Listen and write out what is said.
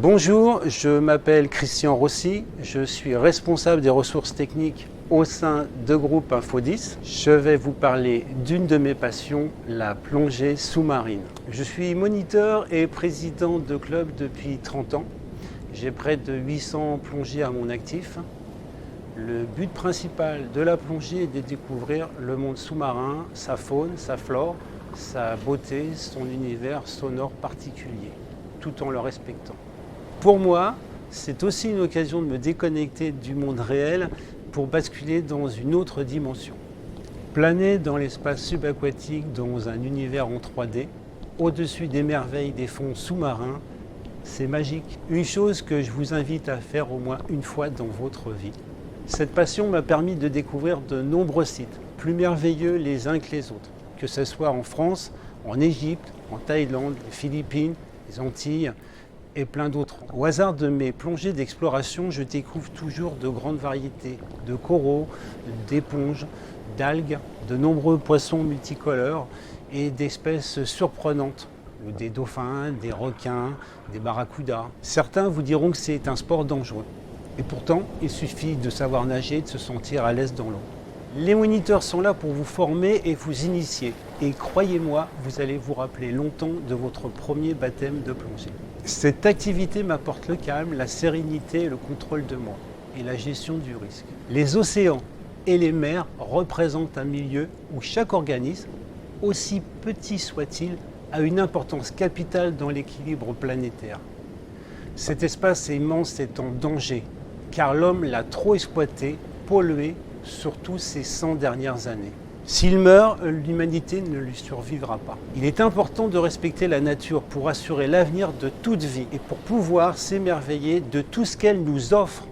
Bonjour, je m'appelle Christian Rossi, je suis responsable des ressources techniques au sein de Groupe Info10. Je vais vous parler d'une de mes passions, la plongée sous-marine. Je suis moniteur et président de club depuis 30 ans. J'ai près de 800 plongées à mon actif. Le but principal de la plongée est de découvrir le monde sous-marin, sa faune, sa flore, sa beauté, son univers sonore particulier, tout en le respectant. Pour moi, c'est aussi une occasion de me déconnecter du monde réel pour basculer dans une autre dimension. Planer dans l'espace subaquatique dans un univers en 3D, au-dessus des merveilles des fonds sous-marins, c'est magique. Une chose que je vous invite à faire au moins une fois dans votre vie. Cette passion m'a permis de découvrir de nombreux sites, plus merveilleux les uns que les autres, que ce soit en France, en Égypte, en Thaïlande, les Philippines, les Antilles, et plein d'autres. Au hasard de mes plongées d'exploration, je découvre toujours de grandes variétés de coraux, d'éponges, d'algues, de nombreux poissons multicolores et d'espèces surprenantes, des dauphins, des requins, des barracudas. Certains vous diront que c'est un sport dangereux. Et pourtant, il suffit de savoir nager et de se sentir à l'aise dans l'eau. Les moniteurs sont là pour vous former et vous initier. Et croyez-moi, vous allez vous rappeler longtemps de votre premier baptême de plongée. Cette activité m'apporte le calme, la sérénité et le contrôle de moi et la gestion du risque. Les océans et les mers représentent un milieu où chaque organisme, aussi petit soit-il, a une importance capitale dans l'équilibre planétaire. Cet espace immense est en danger, car l'homme l'a trop exploité, pollué, surtout ces 100 dernières années. S'il meurt, l'humanité ne lui survivra pas. Il est important de respecter la nature pour assurer l'avenir de toute vie et pour pouvoir s'émerveiller de tout ce qu'elle nous offre